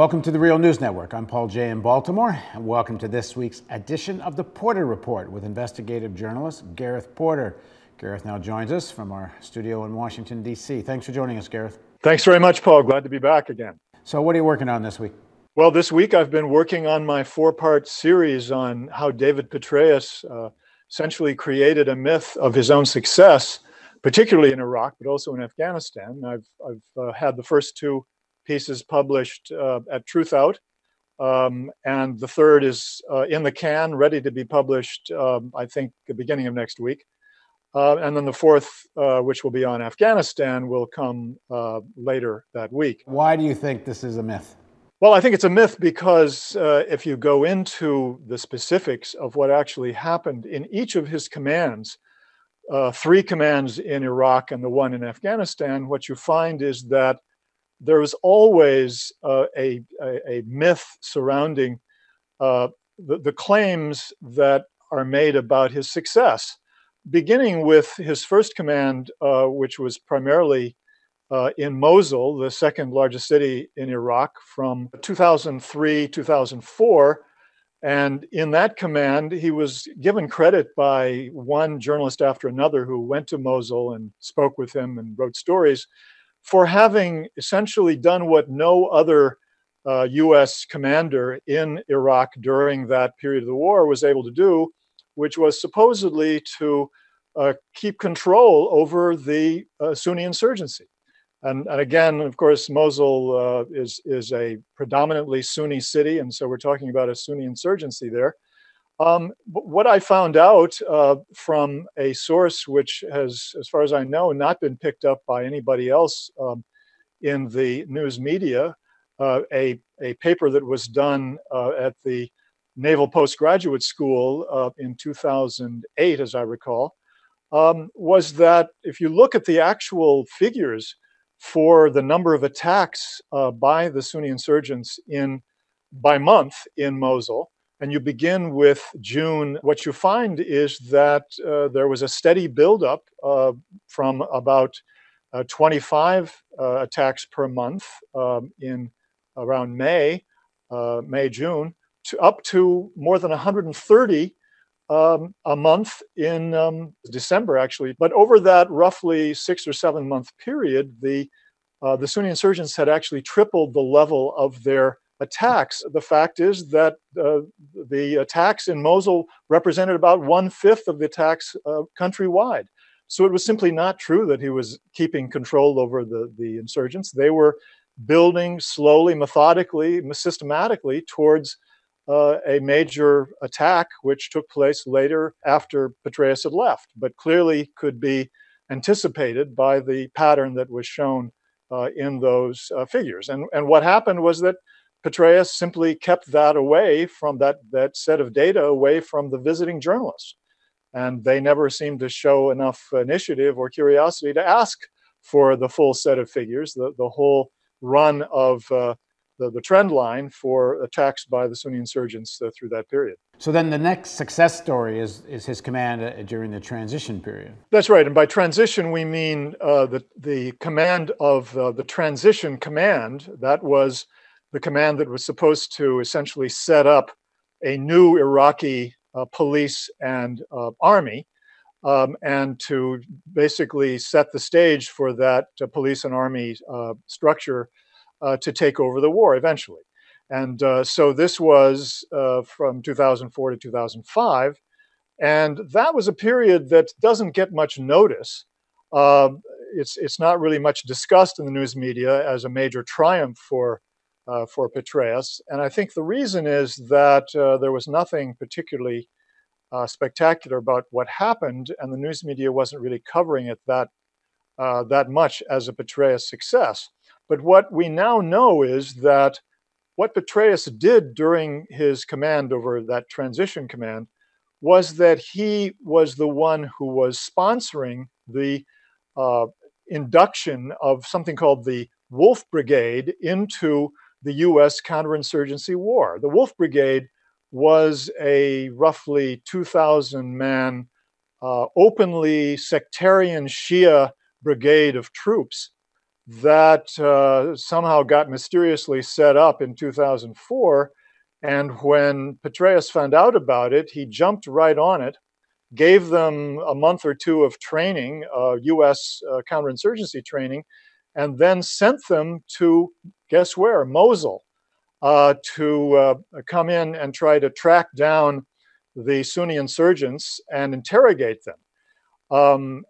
Welcome to the Real News Network. I'm Paul Jay in Baltimore, and welcome to this week's edition of the Porter Report with investigative journalist Gareth Porter. Gareth now joins us from our studio in Washington, D.C. Thanks for joining us, Gareth. Thanks very much, Paul. Glad to be back again. So what are you working on this week? Well, this week I've been working on my four-part series on how David Petraeus essentially created a myth of his own success, particularly in Iraq, but also in Afghanistan. I've had the first two pieces published at Truth Out, and the third is in the can, ready to be published, I think, the beginning of next week. And then the fourth, which will be on Afghanistan, will come later that week. Why do you think this is a myth? Well, I think it's a myth because if you go into the specifics of what actually happened in each of his commands, three commands in Iraq and the one in Afghanistan, what you find is that there is always a myth surrounding the claims that are made about his success, beginning with his first command, which was primarily in Mosul, the second largest city in Iraq, from 2003, 2004. And in that command, he was given credit by one journalist after another who went to Mosul and spoke with him and wrote stories for having essentially done what no other U.S. commander in Iraq during that period of the war was able to do, which was supposedly to keep control over the Sunni insurgency. And again, of course, Mosul is a predominantly Sunni city, and so we're talking about a Sunni insurgency there. But what I found out from a source which has, as far as I know, not been picked up by anybody else in the news media, a paper that was done at the Naval Postgraduate School in 2008, as I recall, was that if you look at the actual figures for the number of attacks by the Sunni insurgents by month in Mosul, and you begin with June, what you find is that there was a steady buildup from about 25 attacks per month in around May, June, to up to more than 130 a month in December, actually. But over that roughly 6 or 7 month period, the Sunni insurgents had actually tripled the level of their attacks. The fact is that the attacks in Mosul represented about 1/5 of the attacks countrywide. So it was simply not true that he was keeping control over the insurgents. They were building slowly, methodically, systematically towards a major attack, which took place later after Petraeus had left, but clearly could be anticipated by the pattern that was shown in those figures. And what happened was that Petraeus simply kept that away from that set of data away from the visiting journalists. And they never seemed to show enough initiative or curiosity to ask for the full set of figures, the whole run of the trend line for attacks by the Sunni insurgents through that period. So then the next success story is his command during the transition period. That's right. And by transition, we mean the command of the transition command. That was the command that was supposed to essentially set up a new Iraqi police and army, and to basically set the stage for that police and army structure to take over the war eventually. And so this was from 2004 to 2005. And that was a period that doesn't get much notice. It's not really much discussed in the news media as a major triumph for Petraeus. And I think the reason is that there was nothing particularly spectacular about what happened, and the news media wasn't really covering it that much as a Petraeus success. But what we now know is that what Petraeus did during his command over that transition command was that he was the one who was sponsoring the induction of something called the Wolf Brigade into the U.S. counterinsurgency war. The Wolf Brigade was a roughly 2,000-man openly sectarian Shia brigade of troops that somehow got mysteriously set up in 2004. And when Petraeus found out about it, he jumped right on it, gave them a month or two of training, US counterinsurgency training, and then sent them to, guess where, Mosul, to come in and try to track down the Sunni insurgents and interrogate them.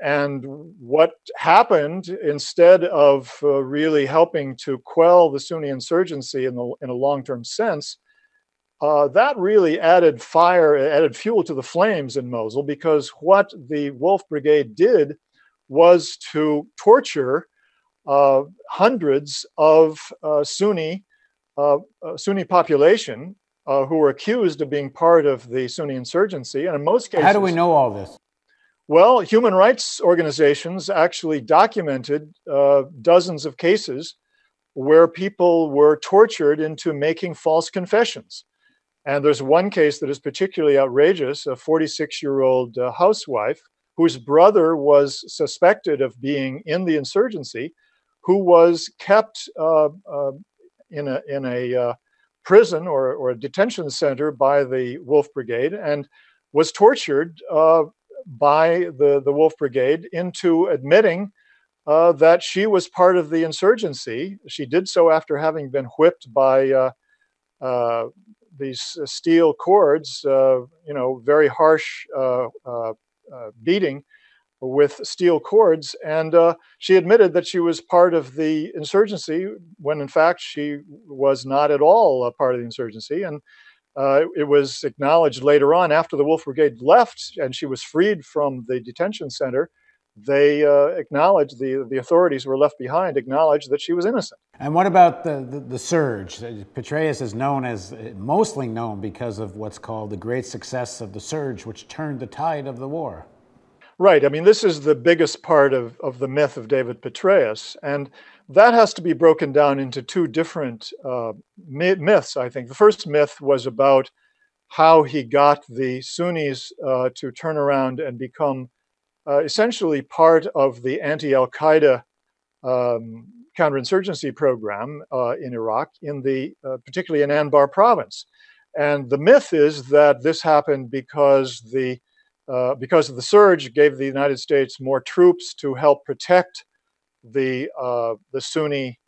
And what happened, instead of really helping to quell the Sunni insurgency in a long-term sense, that really added fuel to the flames in Mosul, because what the Wolf Brigade did was to torture hundreds of Sunni population who were accused of being part of the Sunni insurgency, and in most cases— How do we know all this? Well, human rights organizations actually documented dozens of cases where people were tortured into making false confessions. And there's one case that is particularly outrageous: a 46-year-old housewife whose brother was suspected of being in the insurgency, who was kept in a prison or a detention center by the Wolf Brigade, and was tortured by the Wolf Brigade into admitting that she was part of the insurgency. She did so after having been whipped by these steel cords, very harsh beating with steel cords. And she admitted that she was part of the insurgency when in fact she was not at all a part of the insurgency. And it was acknowledged later on, after the Wolf Brigade left and she was freed from the detention center, they acknowledged, the authorities who were left behind acknowledged that she was innocent. And what about the surge? Petraeus is mostly known because of what's called the great success of the surge, which turned the tide of the war. Right. I mean, this is the biggest part of the myth of David Petraeus. And that has to be broken down into two different myths, I think. The first myth was about how he got the Sunnis to turn around and become essentially part of the anti-Al-Qaeda counterinsurgency program in Iraq, particularly in Anbar province. And the myth is that this happened because of the surge gave the United States more troops to help protect the Sunni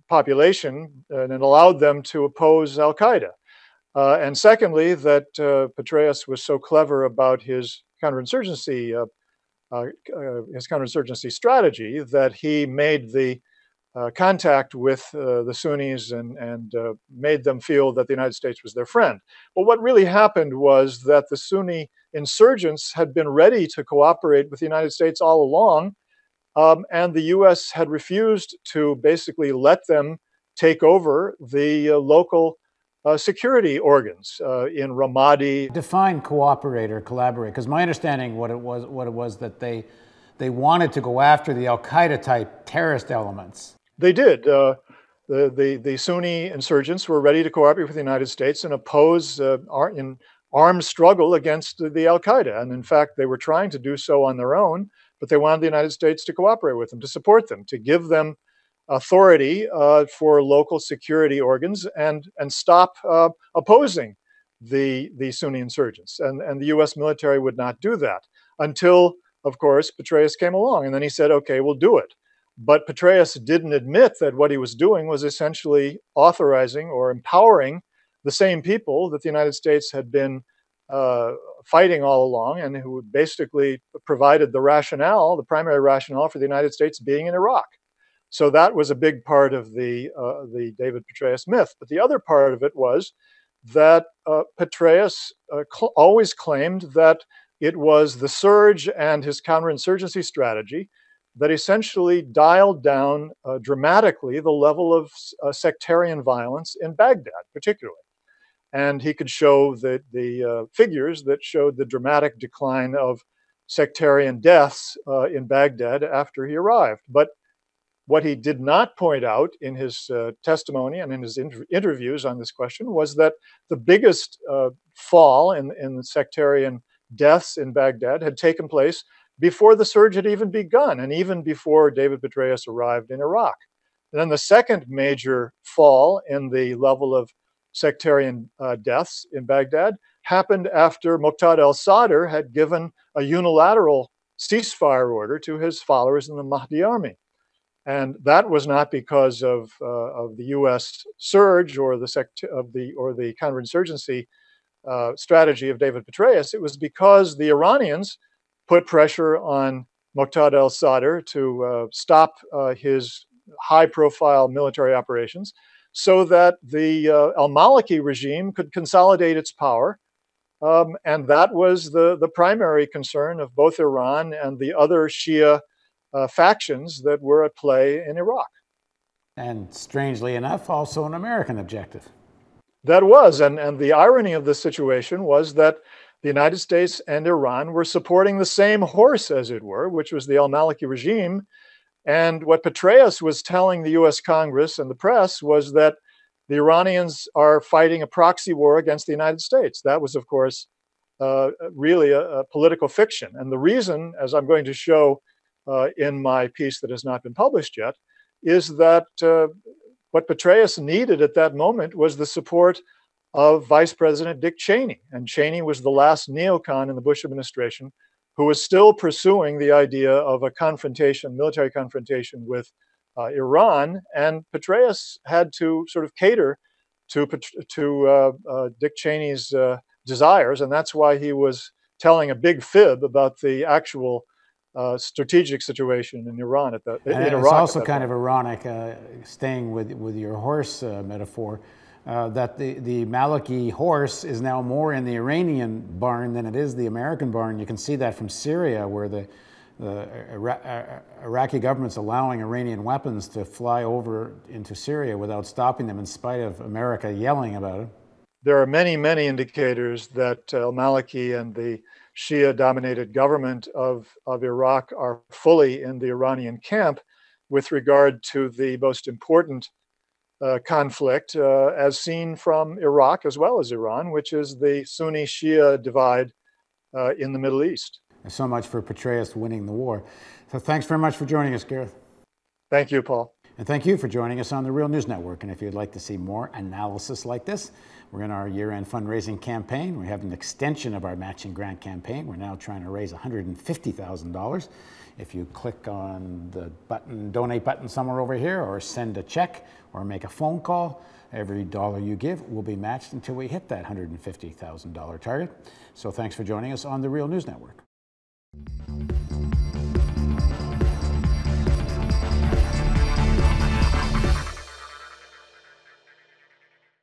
population, and it allowed them to oppose Al-Qaeda. And secondly, that Petraeus was so clever about his counterinsurgency strategy that he made the contact with the Sunnis and made them feel that the United States was their friend. But what really happened was that the Sunni insurgents had been ready to cooperate with the United States all along, and the US had refused to basically let them take over the local security organs in Ramadi. Define cooperate or collaborate, because my understanding what it was that they wanted to go after the Al-Qaeda type terrorist elements. They did. The Sunni insurgents were ready to cooperate with the United States and oppose in armed struggle against the Al-Qaeda. And in fact, they were trying to do so on their own, but they wanted the United States to cooperate with them, to support them, to give them authority for local security organs and stop opposing the Sunni insurgents. And the US military would not do that until, of course, Petraeus came along. And then he said, okay, we'll do it. But Petraeus didn't admit that what he was doing was essentially authorizing or empowering the same people that the United States had been fighting all along, and who basically provided the primary rationale for the United States being in Iraq. So that was a big part of the David Petraeus myth. But the other part of it was that Petraeus always claimed that it was the surge and his counterinsurgency strategy that essentially dialed down dramatically the level of sectarian violence in Baghdad, particularly. And he could show the figures that showed the dramatic decline of sectarian deaths in Baghdad after he arrived. But what he did not point out in his testimony and in his interviews on this question was that the biggest fall in the sectarian deaths in Baghdad had taken place before the surge had even begun, and even before David Petraeus arrived in Iraq. And then the second major fall in the level of sectarian deaths in Baghdad happened after Muqtada al-Sadr had given a unilateral ceasefire order to his followers in the Mahdi army. And that was not because of the U.S. surge or the counterinsurgency strategy of David Petraeus. It was because the Iranians put pressure on Muqtada al-Sadr to stop his high-profile military operations, so that the al-Maliki regime could consolidate its power. And that was the primary concern of both Iran and the other Shia factions that were at play in Iraq. And strangely enough, also an American objective. That was, and the irony of this situation was that the United States and Iran were supporting the same horse, as it were, which was the al-Maliki regime. And what Petraeus was telling the US Congress and the press was that the Iranians are fighting a proxy war against the United States. That was, of course, really a political fiction. And the reason, as I'm going to show in my piece that has not been published yet, is that what Petraeus needed at that moment was the support of Vice President Dick Cheney. And Cheney was the last neocon in the Bush administration who was still pursuing the idea of a confrontation, military confrontation with Iran. And Petraeus had to sort of cater to Dick Cheney's desires. And that's why he was telling a big fib about the actual strategic situation in Iran at that. In Iraq. It's also kind of ironic, staying with your horse metaphor, that the Maliki horse is now more in the Iranian barn than it is the American barn. You can see that from Syria, where the Iraqi government's allowing Iranian weapons to fly over into Syria without stopping them, in spite of America yelling about it. There are many, many indicators that al-Maliki and the Shia-dominated government of Iraq are fully in the Iranian camp with regard to the most important conflict, as seen from Iraq as well as Iran, which is the Sunni-Shia divide in the Middle East. So much for Petraeus winning the war. So thanks very much for joining us, Gareth. Thank you, Paul. And thank you for joining us on the Real News Network. And if you'd like to see more analysis like this, we're in our year-end fundraising campaign. We have an extension of our matching grant campaign. We're now trying to raise $150,000. If you click on the button, donate button somewhere over here, or send a check, or make a phone call, every dollar you give will be matched until we hit that $150,000 target. So thanks for joining us on the Real News Network.